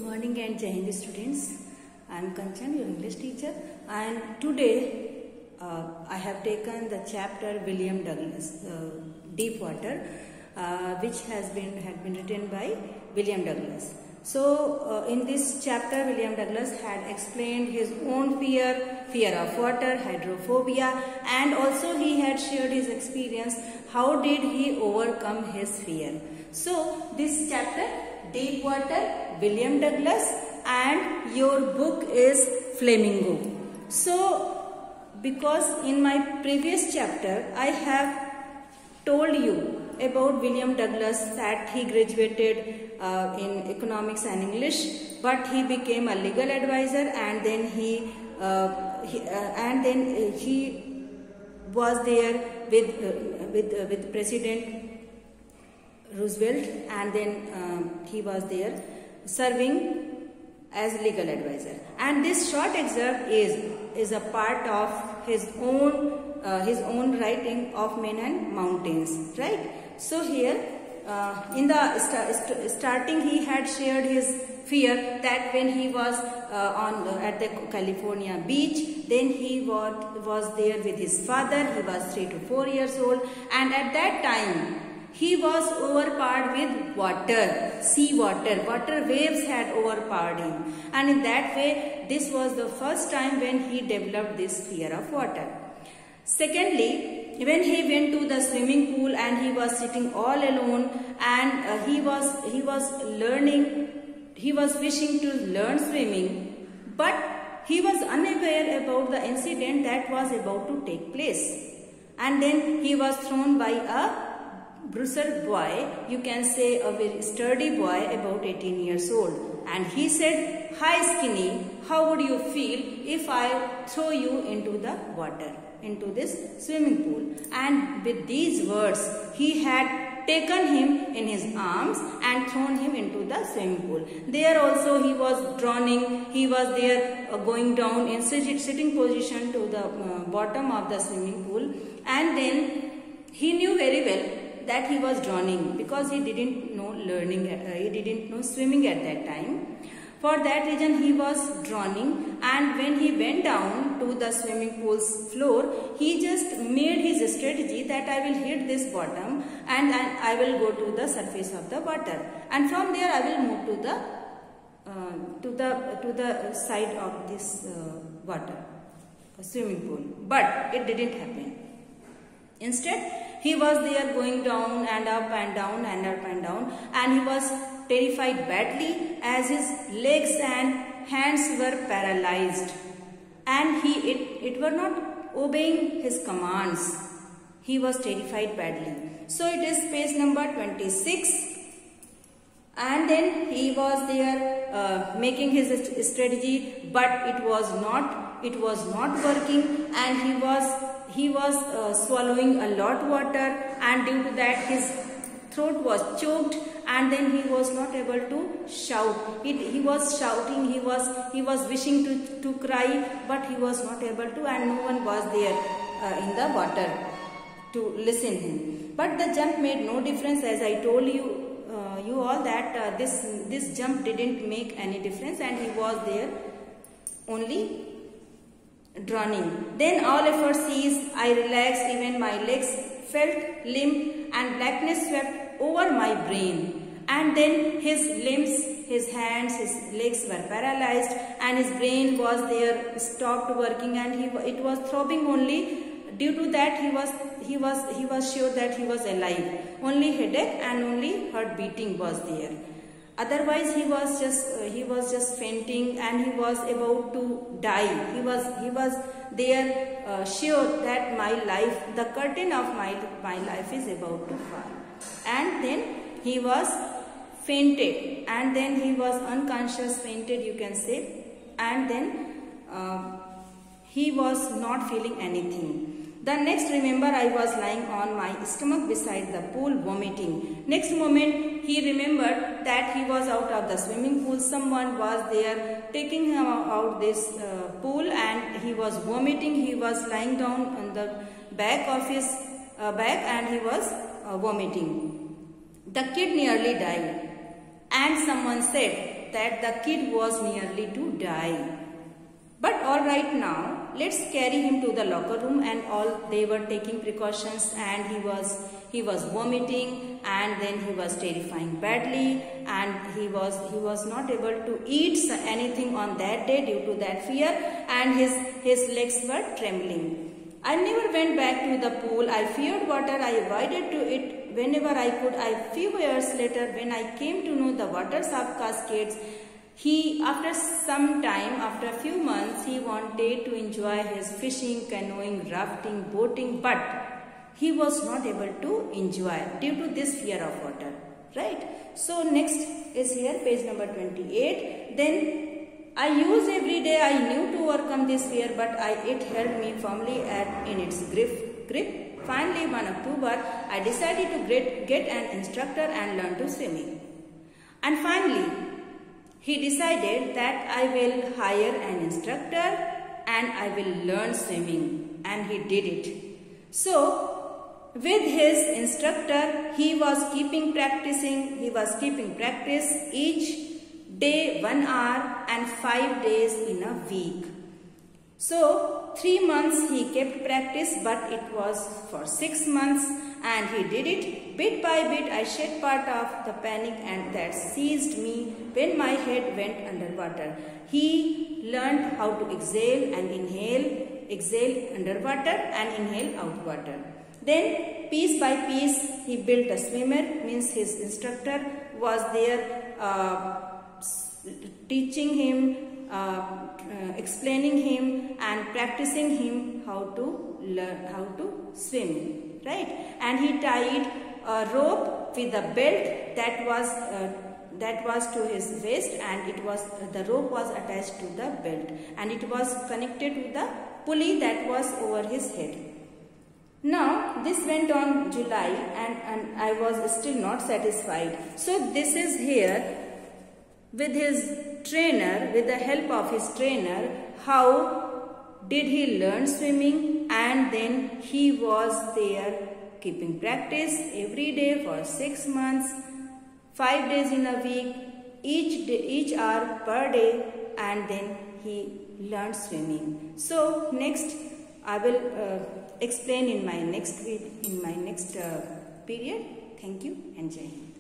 morning and Jai Hind students. I am Kanchan, your English teacher, and today I have taken the chapter William Douglas, Deep Water, which had been written by William Douglas. So in this chapter William Douglas had explained his own fear of water, hydrophobia, and also he had shared his experience, how did he overcome his fear. So this chapter Deep Water, William Douglas, and your book is Flamingo. So because in my previous chapter I have told you about William Douglas that he graduated in economics and English, but he became a legal advisor, and then he was there with President Roosevelt, and then he was there serving as legal advisor. And this short excerpt is a part of his own writing of Men and Mountains, right? So here in the starting he had shared his fear that when he was at the California beach, then he was there with his father. He was 3 to 4 years old, and at that time he was overpowered with water, sea water. Water waves had overpowered him, and in that way this was the first time when he developed this fear of water. Secondly, when he went to the swimming pool and he was sitting all alone, and he was learning, he was wishing to learn swimming, but he was unaware about the incident that was about to take place. And then he was thrown by a Bruiser boy, you can say a very sturdy boy about 18 years old, and he said, "Hi Skinny, how would you feel if I throw you into the water, into this swimming pool?" And with these words he had taken him in his arms and thrown him into the swimming pool. There also he was drowning. He was there going down in sitting position to the bottom of the swimming pool, and then he knew very well that he was drowning because he didn't know swimming at that time. For that reason he was drowning, and when he went down to the swimming pool's floor, he just made his strategy that I will hit this bottom and I will go to the surface of the water, and from there I will move to the side of this water, swimming pool. But it didn't happen. Instead, he was there going down and up and down and up and down, and he was terrified badly as his legs and hands were paralyzed, and it were not obeying his commands. He was terrified badly. So it is page number 26, and then he was there making his strategy, but it was not working, and he was swallowing a lot water, and due to that his throat was choked, and then he was not able to shout. He was shouting, he was wishing to cry, but he was not able to, and no one was there in the water to listen him. But the jump made no difference, as I told you all that this jump didn't make any difference, and he was there only drowning. Then all effort ceased. I relaxed, even my legs felt limp, and blackness swept over my brain. And then his limbs, his hands, his legs were paralyzed, and his brain was there, stopped working, and it was throbbing only. Due to that he was sure that he was alive. Only headache and only heart beating was there. Otherwise he was just fainting, and he was about to die. He was there sure that my life, the curtain of my life is about to fall. And then he was fainted, and then he was unconscious, fainted you can say, and then he was not feeling anything. The next, remember, I was lying on my stomach beside the pool vomiting. Next moment he remembered that he was out of the swimming pool. Someone was there taking him out this pool, and he was vomiting. He was lying down on the back of his back, and he was vomiting. The kid nearly died, and someone said, that the kid was nearly to die. But all right, now let's carry him to the locker room, and all they were taking precautions, and he was vomiting, and then he was terrifying badly, and he was not able to eat anything on that day due to that fear, and his legs were trembling. I never went back to the pool. I feared water. I avoided to it whenever I could. Few years later, when I came to know the waters of cascades, after some time, after a few months, he wanted to enjoy his fishing, canoeing, rafting, boating, but he was not able to enjoy due to this fear of water, right? So next is here, page number 28. Then I used every day. I knew to overcome this fear, but it held me firmly in its grip. Finally, one October, I decided to get an instructor and learn to swimming. And finally, he decided that I will hire an instructor and I will learn swimming, and he did it. So, with his instructor, he was keeping practice each day 1 hour and 5 days in a week. So 3 months he kept practice, but it was for 6 months, and he did it. Bit by bit I shed part of the panic and that seized me when my head went underwater. He learned how to exhale underwater and inhale out water. Then piece by piece he built a swimmer, means his instructor was there teaching him, explaining him and practicing him how to swim, right? And he tied a rope with a belt that was to his waist, and the rope was attached to the belt, and it was connected to the pulley that was over his head. Now this went on July, and I was still not satisfied. So this is here with his trainer, with the help of his trainer, how did he learn swimming, and then he was there keeping practice every day for 6 months, 5 days in a week, each hour per day, and then he learned swimming. So next I will explain in my next period. Thank you and Jai Hind.